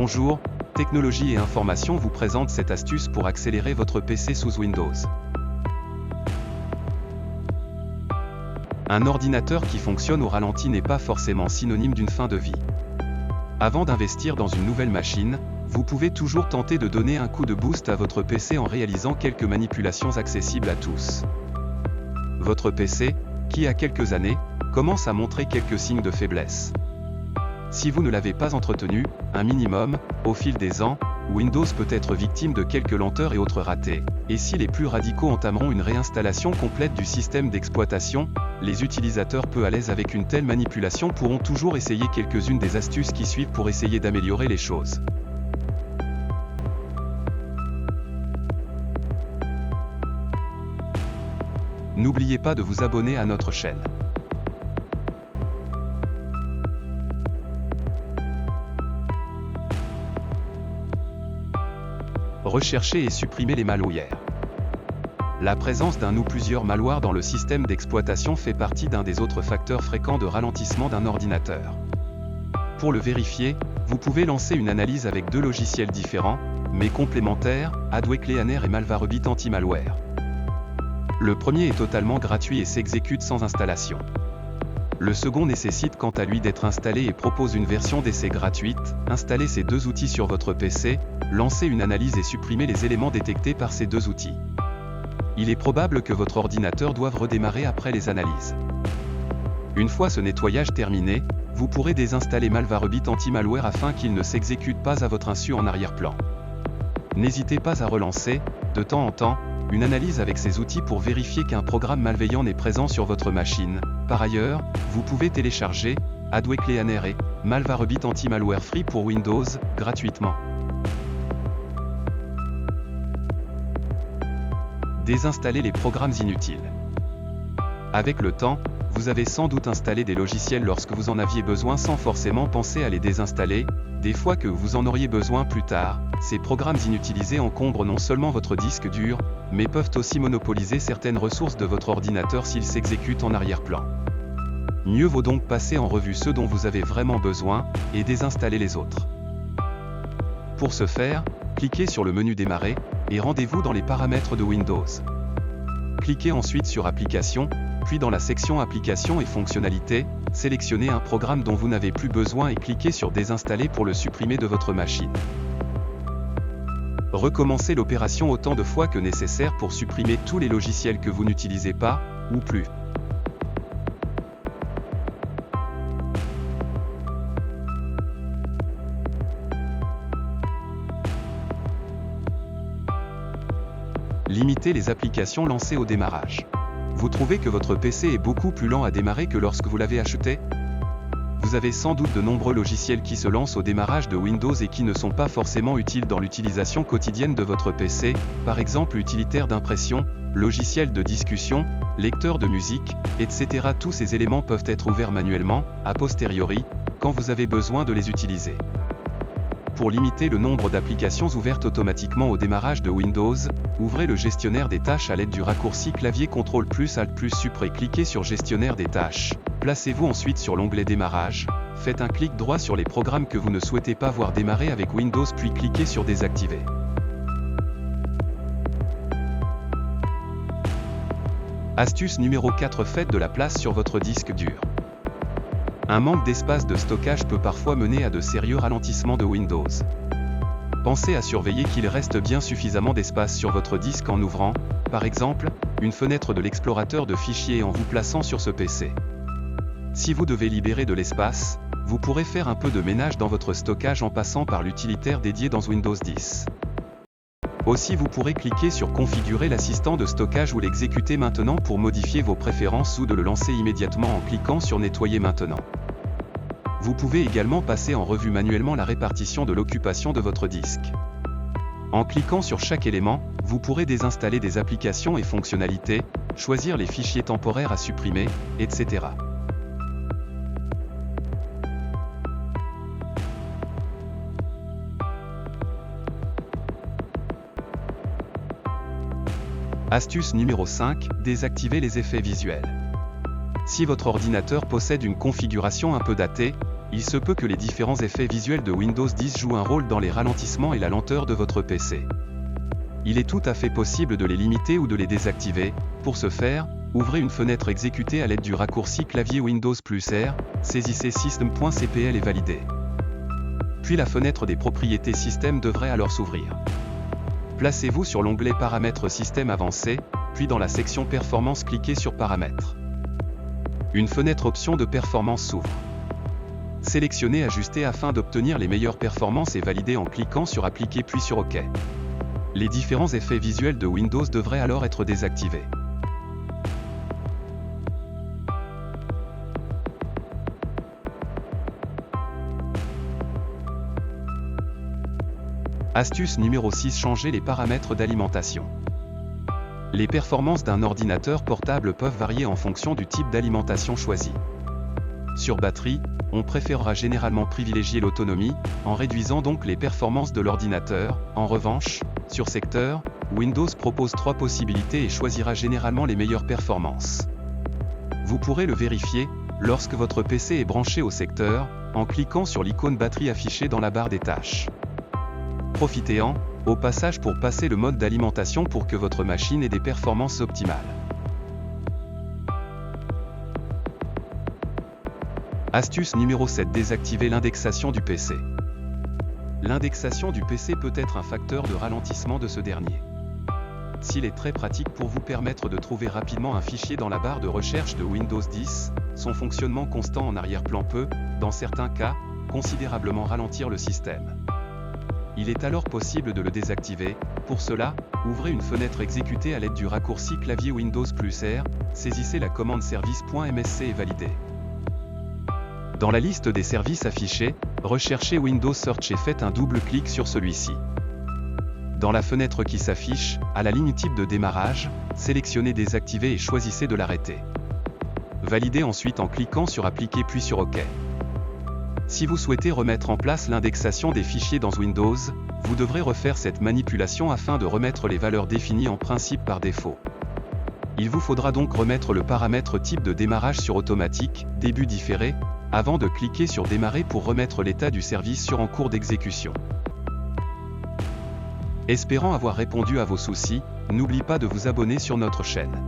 Bonjour, Technologie et Information vous présente cette astuce pour accélérer votre PC sous Windows. Un ordinateur qui fonctionne au ralenti n'est pas forcément synonyme d'une fin de vie. Avant d'investir dans une nouvelle machine, vous pouvez toujours tenter de donner un coup de boost à votre PC en réalisant quelques manipulations accessibles à tous. Votre PC, qui a quelques années, commence à montrer quelques signes de faiblesse. Si vous ne l'avez pas entretenu, un minimum, au fil des ans, Windows peut être victime de quelques lenteurs et autres ratés. Et si les plus radicaux entameront une réinstallation complète du système d'exploitation, les utilisateurs peu à l'aise avec une telle manipulation pourront toujours essayer quelques-unes des astuces qui suivent pour essayer d'améliorer les choses. N'oubliez pas de vous abonner à notre chaîne. Rechercher et supprimer les malwares. La présence d'un ou plusieurs malwares dans le système d'exploitation fait partie d'un des autres facteurs fréquents de ralentissement d'un ordinateur. Pour le vérifier, vous pouvez lancer une analyse avec deux logiciels différents, mais complémentaires, AdWare et Malwarebit Anti-Malware. Le premier est totalement gratuit et s'exécute sans installation. Le second nécessite quant à lui d'être installé et propose une version d'essai gratuite. Installez ces deux outils sur votre PC, lancez une analyse et supprimez les éléments détectés par ces deux outils. Il est probable que votre ordinateur doive redémarrer après les analyses. Une fois ce nettoyage terminé, vous pourrez désinstaller Malwarebit Anti-Malware afin qu'il ne s'exécute pas à votre insu en arrière-plan. N'hésitez pas à relancer, de temps en temps, une analyse avec ces outils pour vérifier qu'un programme malveillant n'est présent sur votre machine. Par ailleurs, vous pouvez télécharger AdWare et Malwarebit Anti-Malware Free pour Windows, gratuitement. Désinstaller les programmes inutiles. Avec le temps, vous avez sans doute installé des logiciels lorsque vous en aviez besoin sans forcément penser à les désinstaller, des fois que vous en auriez besoin plus tard. Ces programmes inutilisés encombrent non seulement votre disque dur, mais peuvent aussi monopoliser certaines ressources de votre ordinateur s'ils s'exécutent en arrière-plan. Mieux vaut donc passer en revue ceux dont vous avez vraiment besoin, et désinstaller les autres. Pour ce faire, cliquez sur le menu Démarrer, et rendez-vous dans les paramètres de Windows. Cliquez ensuite sur Applications, puis dans la section Applications et fonctionnalités, sélectionnez un programme dont vous n'avez plus besoin et cliquez sur Désinstaller pour le supprimer de votre machine. Recommencez l'opération autant de fois que nécessaire pour supprimer tous les logiciels que vous n'utilisez pas, ou plus. Limitez les applications lancées au démarrage. Vous trouvez que votre PC est beaucoup plus lent à démarrer que lorsque vous l'avez acheté ? Vous avez sans doute de nombreux logiciels qui se lancent au démarrage de Windows et qui ne sont pas forcément utiles dans l'utilisation quotidienne de votre PC, par exemple utilitaire d'impression, logiciel de discussion, lecteur de musique, etc. Tous ces éléments peuvent être ouverts manuellement, a posteriori, quand vous avez besoin de les utiliser. Pour limiter le nombre d'applications ouvertes automatiquement au démarrage de Windows, ouvrez le gestionnaire des tâches à l'aide du raccourci clavier CTRL+Alt+Sup et cliquez sur Gestionnaire des tâches. Placez-vous ensuite sur l'onglet Démarrage, faites un clic droit sur les programmes que vous ne souhaitez pas voir démarrer avec Windows puis cliquez sur Désactiver. Astuce numéro 4. Faites de la place sur votre disque dur. Un manque d'espace de stockage peut parfois mener à de sérieux ralentissements de Windows. Pensez à surveiller qu'il reste bien suffisamment d'espace sur votre disque en ouvrant, par exemple, une fenêtre de l'explorateur de fichiers et en vous plaçant sur ce PC. Si vous devez libérer de l'espace, vous pourrez faire un peu de ménage dans votre stockage en passant par l'utilitaire dédié dans Windows 10. Aussi vous pourrez cliquer sur Configurer l'assistant de stockage ou l'exécuter maintenant pour modifier vos préférences ou de le lancer immédiatement en cliquant sur Nettoyer maintenant. Vous pouvez également passer en revue manuellement la répartition de l'occupation de votre disque. En cliquant sur chaque élément, vous pourrez désinstaller des applications et fonctionnalités, choisir les fichiers temporaires à supprimer, etc. Astuce numéro 5, désactivez les effets visuels. Si votre ordinateur possède une configuration un peu datée, Il se peut que les différents effets visuels de Windows 10 jouent un rôle dans les ralentissements et la lenteur de votre PC. Il est tout à fait possible de les limiter ou de les désactiver. Pour ce faire, ouvrez une fenêtre exécutée à l'aide du raccourci clavier Windows plus R, saisissez system.cpl et validez. Puis la fenêtre des propriétés système devrait alors s'ouvrir. Placez-vous sur l'onglet Paramètres système avancé, puis dans la section Performance cliquez sur Paramètres. Une fenêtre option de performance s'ouvre. Sélectionnez Ajuster afin d'obtenir les meilleures performances et validez en cliquant sur Appliquer puis sur OK. Les différents effets visuels de Windows devraient alors être désactivés. Astuce numéro 6. Changer les paramètres d'alimentation. Les performances d'un ordinateur portable peuvent varier en fonction du type d'alimentation choisi. Sur batterie, on préférera généralement privilégier l'autonomie, en réduisant donc les performances de l'ordinateur. En revanche, sur secteur, Windows propose 3 possibilités et choisira généralement les meilleures performances. Vous pourrez le vérifier, lorsque votre PC est branché au secteur, en cliquant sur l'icône batterie affichée dans la barre des tâches. Profitez-en, au passage pour passer le mode d'alimentation pour que votre machine ait des performances optimales. Astuce numéro 7. Désactiver l'indexation du PC. L'indexation du PC peut être un facteur de ralentissement de ce dernier. S'il est très pratique pour vous permettre de trouver rapidement un fichier dans la barre de recherche de Windows 10, son fonctionnement constant en arrière-plan peut, dans certains cas, considérablement ralentir le système. Il est alors possible de le désactiver. Pour cela, ouvrez une fenêtre exécutée à l'aide du raccourci clavier Windows plus R, saisissez la commande service.msc et validez. Dans la liste des services affichés, recherchez Windows Search et faites un double clic sur celui-ci. Dans la fenêtre qui s'affiche, à la ligne type de démarrage, sélectionnez Désactiver et choisissez de l'arrêter. Validez ensuite en cliquant sur Appliquer puis sur OK. Si vous souhaitez remettre en place l'indexation des fichiers dans Windows, vous devrez refaire cette manipulation afin de remettre les valeurs définies en principe par défaut. Il vous faudra donc remettre le paramètre type de démarrage sur automatique, début différé, avant de cliquer sur Démarrer pour remettre l'état du service sur en cours d'exécution. Espérant avoir répondu à vos soucis, n'oubliez pas de vous abonner sur notre chaîne.